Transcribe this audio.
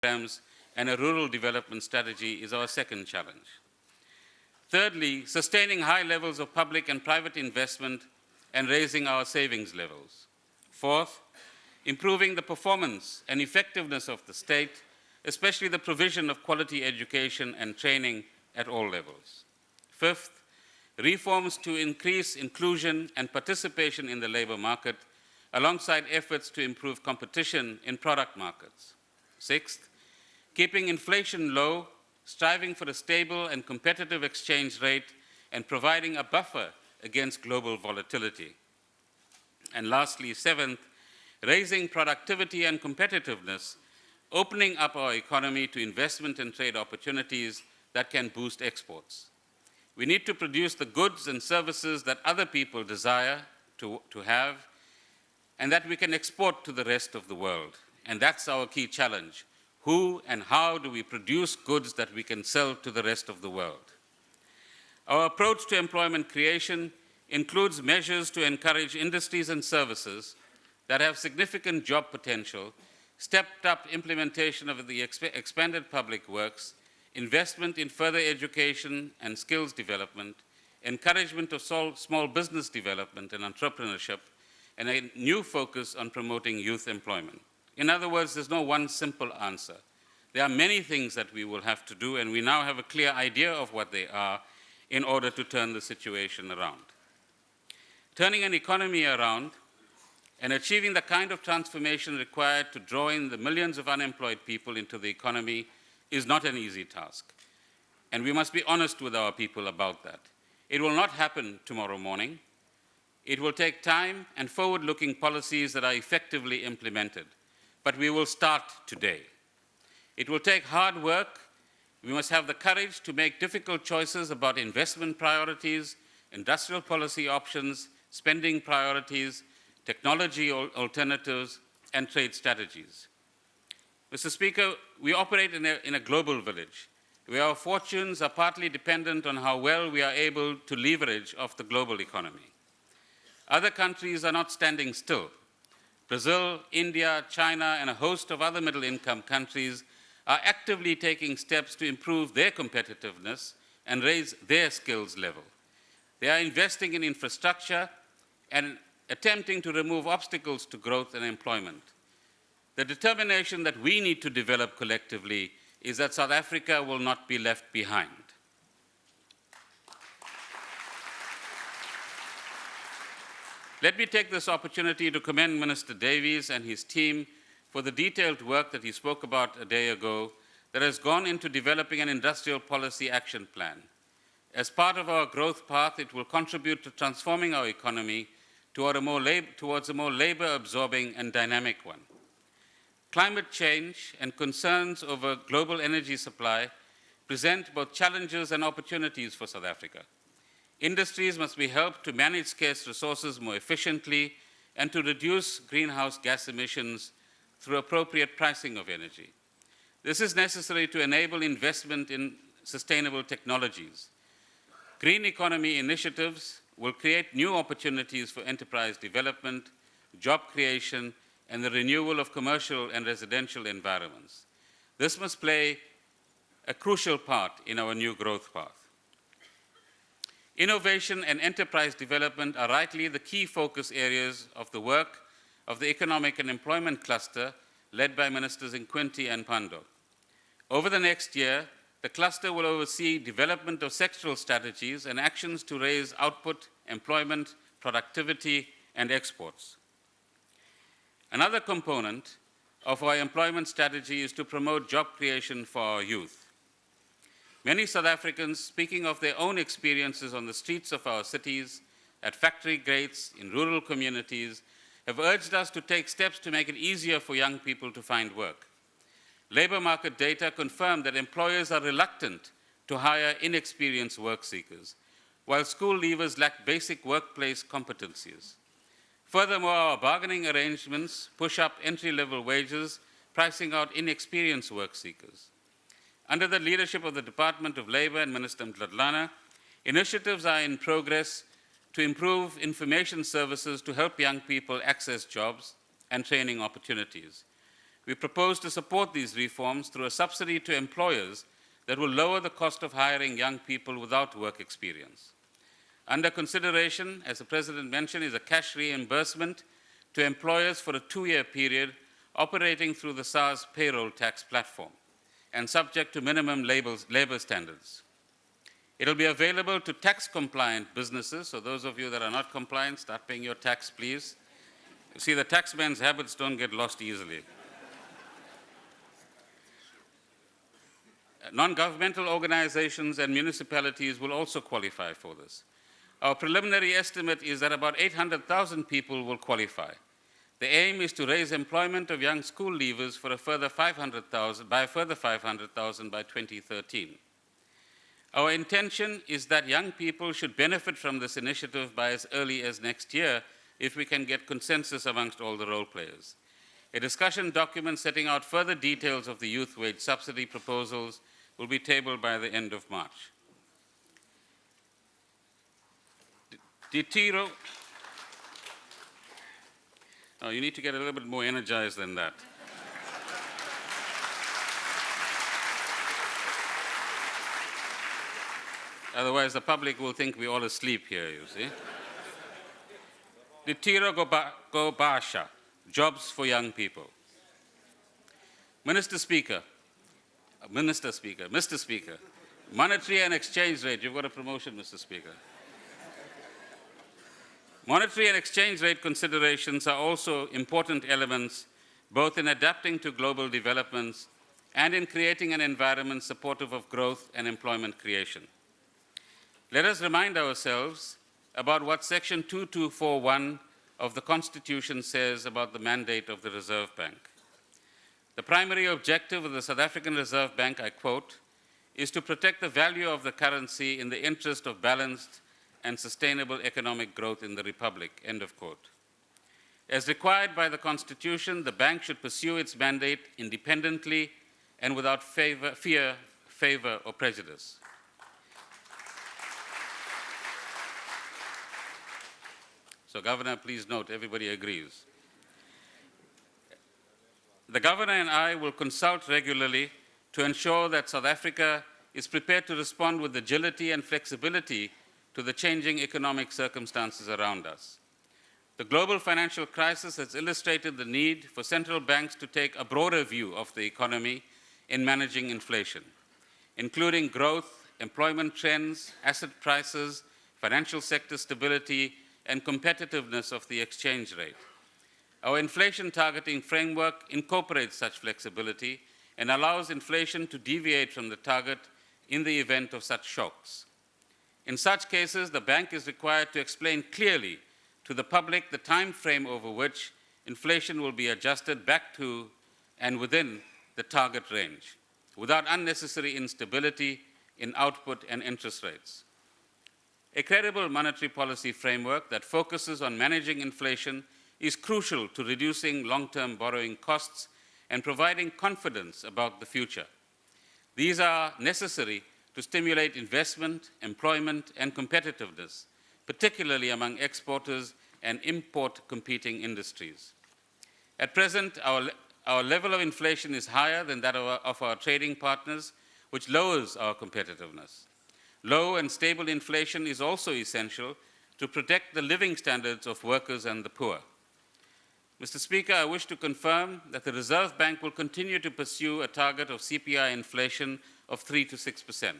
programs and a rural development strategy is our second challenge. Thirdly, sustaining high levels of public and private investment and raising our savings levels. Fourth, improving the performance and effectiveness of the state, especially the provision of quality education and training at all levels. Fifth, reforms to increase inclusion and participation in the labor market, alongside efforts to improve competition in product markets. Sixth, keeping inflation low, striving for a stable and competitive exchange rate, and providing a buffer against global volatility. And lastly, seventh, raising productivity and competitiveness, opening up our economy to investment and trade opportunities that can boost exports. We need to produce the goods and services that other people desire to have and that we can export to the rest of the world. And that's our key challenge. Who and how do we produce goods that we can sell to the rest of the world? Our approach to employment creation includes measures to encourage industries and services that have significant job potential, stepped up implementation of the expanded public works, investment in further education and skills development, encouragement of small business development and entrepreneurship, and a new focus on promoting youth employment. In other words, there's no one simple answer. There are many things that we will have to do, and we now have a clear idea of what they are in order to turn the situation around. Turning an economy around and achieving the kind of transformation required to draw in the millions of unemployed people into the economy is not an easy task. And we must be honest with our people about that. It will not happen tomorrow morning. It will take time and forward-looking policies that are effectively implemented. But we will start today. It will take hard work. We must have the courage to make difficult choices about investment priorities, industrial policy options, spending priorities, technology alternatives, and trade strategies. Mr. Speaker, we operate in a global village, where our fortunes are partly dependent on how well we are able to leverage off the global economy. Other countries are not standing still. Brazil, India, China, and a host of other middle-income countries are actively taking steps to improve their competitiveness and raise their skills level. They are investing in infrastructure and attempting to remove obstacles to growth and employment. The determination that we need to develop collectively is that South Africa will not be left behind. Let me take this opportunity to commend Minister Davies and his team for the detailed work that he spoke about a day ago that has gone into developing an industrial policy action plan. As part of our growth path, it will contribute to transforming our economy towards a more labor-absorbing and dynamic one. Climate change and concerns over global energy supply present both challenges and opportunities for South Africa. Industries must be helped to manage scarce resources more efficiently and to reduce greenhouse gas emissions through appropriate pricing of energy. This is necessary to enable investment in sustainable technologies. Green economy initiatives will create new opportunities for enterprise development, job creation, and the renewal of commercial and residential environments. This must play a crucial part in our new growth path. Innovation and enterprise development are rightly the key focus areas of the work of the Economic and Employment Cluster led by Ministers Nkwinti and Pandor. Over the next year, the cluster will oversee development of sectoral strategies and actions to raise output, employment, productivity, and exports. Another component of our employment strategy is to promote job creation for our youth. Many South Africans, speaking of their own experiences on the streets of our cities, at factory gates, in rural communities, have urged us to take steps to make it easier for young people to find work. Labor market data confirm that employers are reluctant to hire inexperienced work seekers, while school leavers lack basic workplace competencies. Furthermore, our bargaining arrangements push up entry-level wages, pricing out inexperienced work seekers. Under the leadership of the Department of Labor and Minister Mdladlana, initiatives are in progress to improve information services to help young people access jobs and training opportunities. we propose to support these reforms through a subsidy to employers that will lower the cost of hiring young people without work experience. Under consideration, as the President mentioned, is a cash reimbursement to employers for a 2-year period operating through the SARS payroll tax platform and subject to minimum labor standards. It will be available to tax-compliant businesses, so those of you that are not compliant, start paying your tax, please. You see, the taxman's habits don't get lost easily. Non-governmental organizations and municipalities will also qualify for this. Our preliminary estimate is that about 800,000 people will qualify. The aim is to raise employment of young school leavers for a further 500,000 by 2013. Our intention is that young people should benefit from this initiative by as early as next year if we can get consensus amongst all the role players. A discussion document setting out further details of the youth wage subsidy proposals will be tabled by the end of March. Oh, you need to get a little bit more energized than that. Otherwise, the public will think we're all asleep here, you see. Ditiro Gobasha, jobs for young people. Mr. Speaker, monetary and exchange rate, you've got a promotion, Mr. Speaker. Monetary and exchange rate considerations are also important elements both in adapting to global developments and in creating an environment supportive of growth and employment creation. Let us remind ourselves about what Section 2241 of the Constitution says about the mandate of the Reserve Bank. The primary objective of the South African Reserve Bank, I quote, is to protect the value of the currency in the interest of balanced and sustainable economic growth in the Republic, end of quote. As required by the Constitution, the bank should pursue its mandate independently and without fear, favor, or prejudice. So, Governor, please note, everybody agrees. The Governor and I will consult regularly to ensure that South Africa is prepared to respond with agility and flexibility to the changing economic circumstances around us. The global financial crisis has illustrated the need for central banks to take a broader view of the economy in managing inflation, including growth, employment trends, asset prices, financial sector stability, and competitiveness of the exchange rate. Our inflation targeting framework incorporates such flexibility and allows inflation to deviate from the target in the event of such shocks. In such cases, the bank is required to explain clearly to the public the time frame over which inflation will be adjusted back to and within the target range, without unnecessary instability in output and interest rates. A credible monetary policy framework that focuses on managing inflation is crucial to reducing long-term borrowing costs and providing confidence about the future. These are necessary to stimulate investment, employment, and competitiveness, particularly among exporters and import-competing industries. At present, our level of inflation is higher than that of our trading partners, which lowers our competitiveness. Low and stable inflation is also essential to protect the living standards of workers and the poor. Mr. Speaker, I wish to confirm that the Reserve Bank will continue to pursue a target of CPI inflation of 3 to 6%.